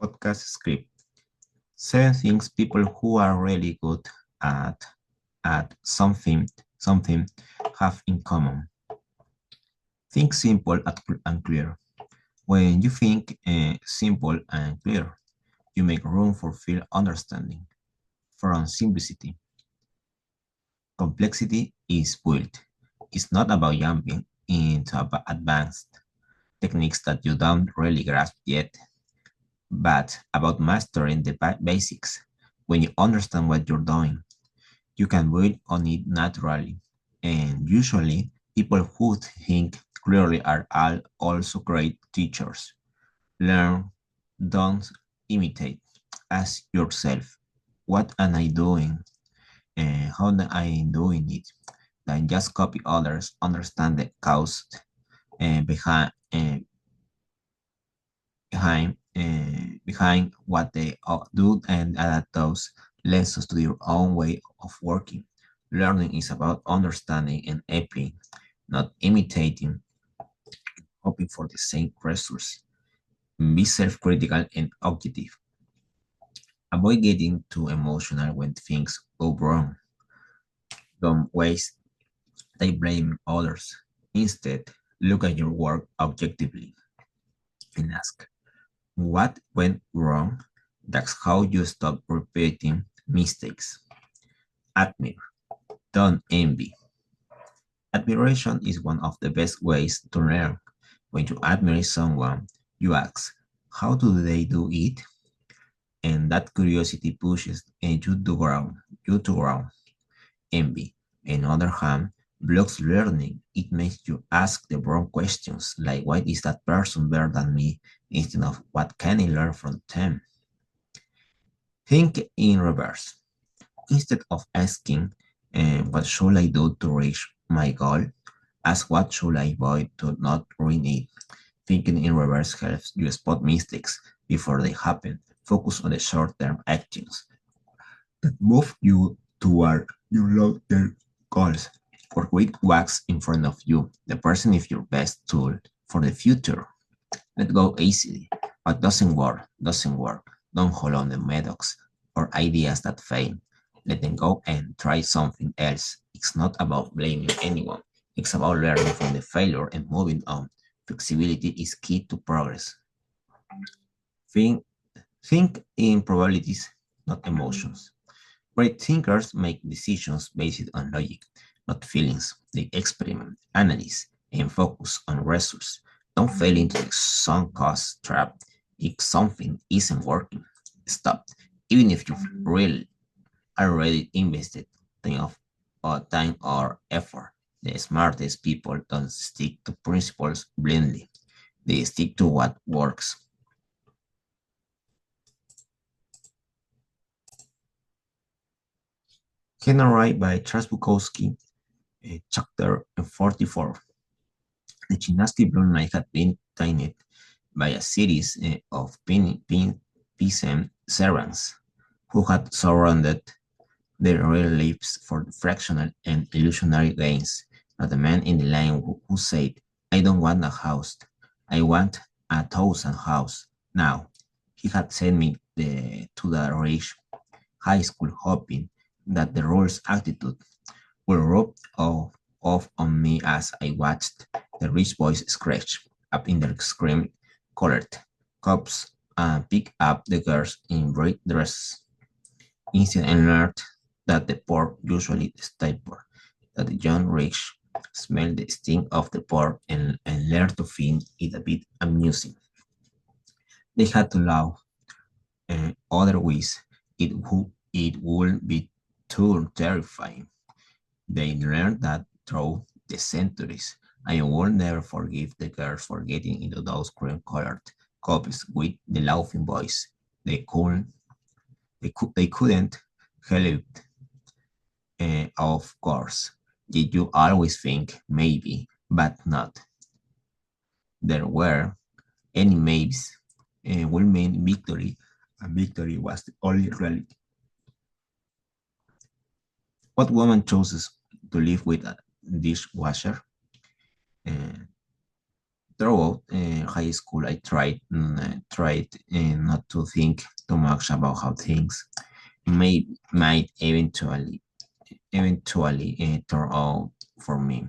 Podcast script. 7 things people who are really good at at something have in common. Think simple and clear. When you think simple and clear, you make room for full understanding. From simplicity, complexity is built. It's not about jumping into advanced techniques that you don't really grasp yet, but about mastering the basics. When you understand what you're doing, you can build on it naturally. And usually, people who think clearly are also great teachers. Learn, don't imitate. Ask yourself, what am I doing? And how am I doing it? Then just copy others, understand the cause behind what they do and adapt those lessons to your own way of working. Learning is about understanding and applying, not imitating, hoping for the same results. Be self-critical and objective. Avoid getting too emotional when things go wrong. Don't waste time blaming others. Instead, look at your work objectively and ask, what went wrong? That's how you stop repeating mistakes. Admire, don't envy. Admiration is one of the best ways to learn. When you admire someone, you ask, how do they do it? And that curiosity pushes you to grow. Envy, on the other hand, blocks learning. It makes you ask the wrong questions, like why is that person better than me, instead of what can I learn from them? Think in reverse. Instead of asking, what should I do to reach my goal? Ask what should I avoid to not ruin it. Thinking in reverse helps you spot mistakes before they happen. Focus on the short-term actions that move you toward your long-term goals. Work with what's in front of you. The person is your best tool for the future. Let go easily. What doesn't work, doesn't work. Don't hold on the methods or ideas that fail. Let them go and try something else. It's not about blaming anyone. It's about learning from the failure and moving on. Flexibility is key to progress. Think, think in probabilities, not emotions. Great thinkers make decisions based on logic, not feelings. They experiment, analyze, and focus on results. Don't fall into the sunk cost trap. If something isn't working, stop. Even if you've really already invested time or effort. The smartest people don't stick to principles blindly. They stick to what works. Generate by Charles Bukowski, chapter 44. The Chinasty Blue Line had been tainted by a series of peasant servants who had surrounded their real lives for fractional and illusionary gains. But the man in the line who said, I don't want a house, I want 1,000 houses. Now, he had sent me to the rich high school hoping that the rules attitude would rub off on me as I watched the rich boys scratch up in their cream-colored cups and pick up the girls in bright dresses. Instead, I learned that the poor usually stay poor, that the young rich smell the stink of the poor and learn to find it a bit amusing. They had to laugh, otherwise it would be too terrifying. They learned that through the centuries. I will never forgive the girls for getting into those cream-colored cups with the laughing boys. They couldn't, they couldn't help it, of course. Did you always think maybe, but not? There were any maybes will mean victory, and victory was the only reality. What woman chooses to live with a dishwasher? Uh, Throughout high school, I tried not to think too much about how things might eventually turn out for me.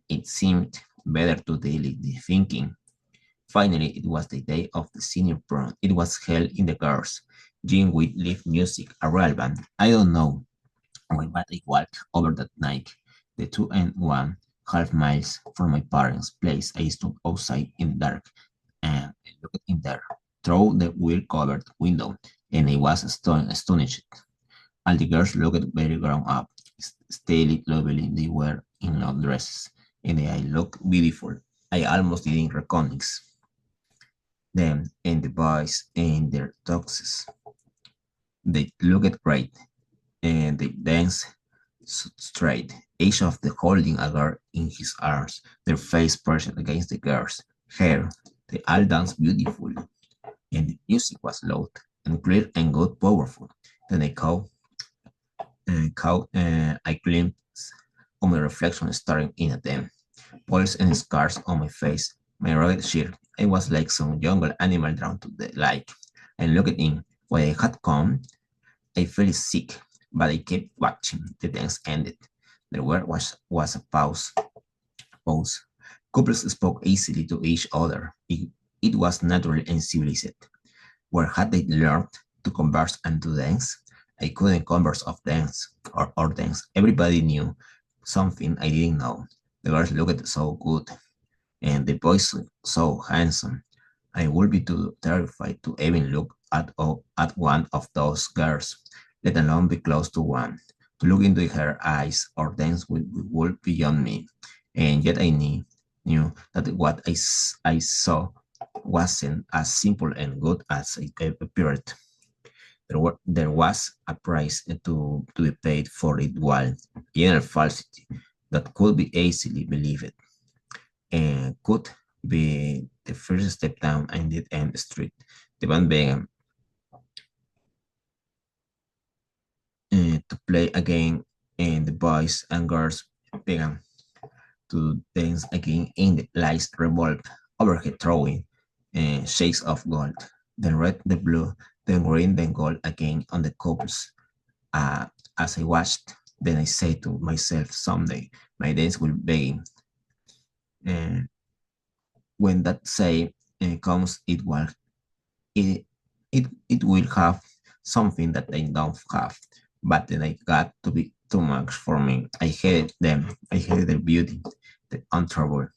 It seemed better to delay the thinking. Finally, it was the day of the senior prom. It was held in the girls' gym with live music, a real band. I don't know why, but I walked over that night, the 2.5 miles from my parents' place. I stood outside in the dark and looked in there through the wheel-covered window, and I was astonished. All the girls looked very grown up, still lovely. They were in long dresses, and I looked beautiful. I almost didn't recognize them and the boys in their tuxes. They looked great, and they danced straight, each of them holding a girl in his arms, their face pressed against the girl's hair. They all danced beautifully, and the music was loud and clear and good, powerful. Then I glimpsed of my reflection staring in at them, pulse and scars on my face, my rugged shirt. I was like some jungle animal drawn to the light. I looked in. When I had come, I felt sick, but I kept watching. The dance ended. There was a pause. Couples spoke easily to each other. It was natural and civilized. Where had they learned to converse and to dance? I couldn't converse of dance or dance. Everybody knew something I didn't know. The girls looked so good, and the boys so handsome. I would be too terrified to even look at one of those girls, let alone be close to one. To look into her eyes or dance would beyond me. And yet I knew that what I saw wasn't as simple and good as it appeared. There was a price to be paid for it while general falsity that could be easily believed and could be the first step down Ended End Street. The band began to play again, and the boys and girls began to dance again in the lights revolved overhead, throwing shakes of gold. Then red, then blue, then green, then gold again on the couples. Uh, as I watched, then I said to myself, someday my dance will begin. And when that say comes, it, it will have something that I don't have. But then I got to be too much for me. I hated them. I hated their beauty, the untroubled.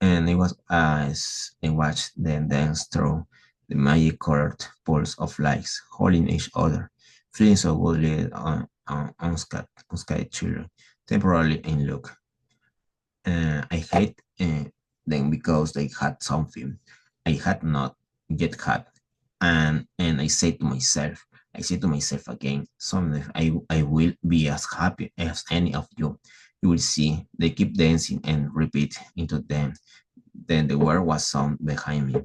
And it was as I watched them dance through the magic colored pools of lights, holding each other, feeling so goodly unscathed children, temporarily in look. I hate them because they had something I had not yet had. And I said to myself again, someday I will be as happy as any of you. You will see. They keep dancing and repeat into them. Then the word was sound behind me.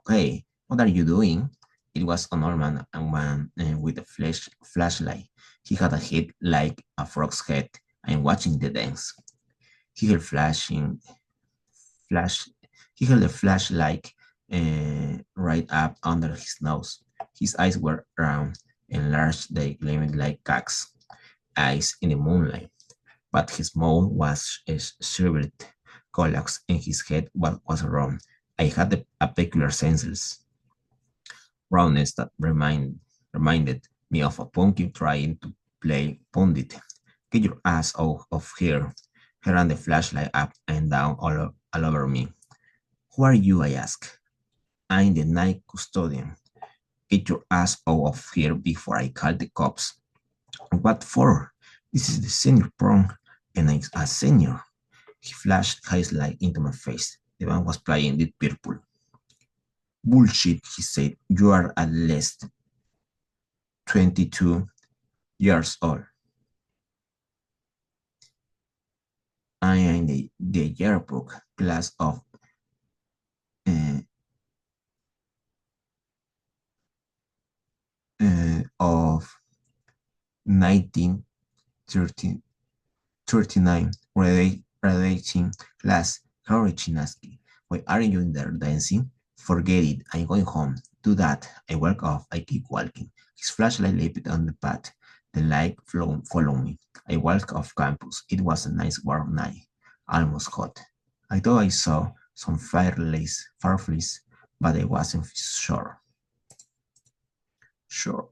Hey, what are you doing? It was a Norman and man with a flashlight. He had a head like a frog's head. I'm watching the dance. He held flashing flash. He held a flashlight right up under his nose. His eyes were round and large. They gleamed like cats' eyes in the moonlight. But his mouth was shriveled, collapsed, and his head was round. I had a peculiar sense roundness that reminded me of a pumpkin trying to play pundit. Get your ass out of here. He ran the flashlight up and down all over me. Who are you? I asked. I'm the night custodian. Get your ass out of here before I call the cops. What for? This is the senior prom, and I'm a senior. He flashed his light into my face. The band was playing Deep Purple. Bullshit, he said. You are at least 22 years old. I am the yearbook class uh, of 1939 graduating class. Harry Chinaski. Why aren't you in there dancing? Forget it, I'm going home. Do that. I walk off, I keep walking. His flashlight lit on the path. The light followed me. I walked off campus. It was a nice warm night, almost hot. I thought I saw some fireflies, but I wasn't sure. Sure.